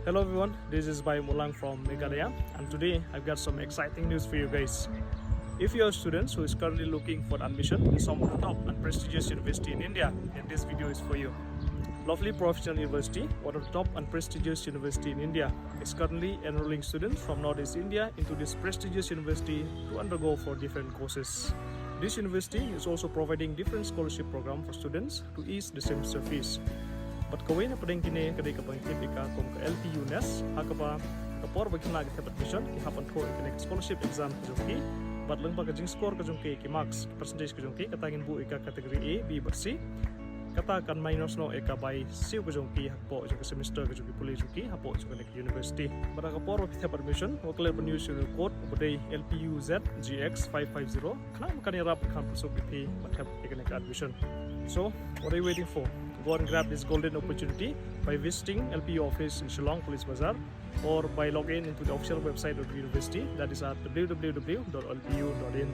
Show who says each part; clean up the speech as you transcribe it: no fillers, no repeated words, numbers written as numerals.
Speaker 1: Hello everyone, this is Bai Mulang from Meghalaya, and today I've got some exciting news for you guys. If you are students who is currently looking for admission in some of the top and prestigious university in India, then this video is for you. Lovely Professional University, one of the top and prestigious university in India, is currently enrolling students from Northeast India into this prestigious university to undergo for different courses. This university is also providing different scholarship program for students to ease the semester fees. But kawin na padang kini kadai kapang tipika kung ka LPU NES hakapa kapor bagina kita admission ki hapan ko connect scholarship exam kajungki but lang bagajing score kajungki ki marks percentage kajungki katangin bu ika kategori A B bersih kata kan minus no eka by siu kajungki hakpo jung semester kajungki puli jungki hapo jung connect university bara kapor kita admission o clear pen use code obday LPU Z GX 550 kana kan rap kan pusuk pi but have connect admission. So what are you waiting for? Go and grab this golden opportunity by visiting LPU office in Shillong Police Bazaar or by logging into the official website of the university, that is at www.lpu.in.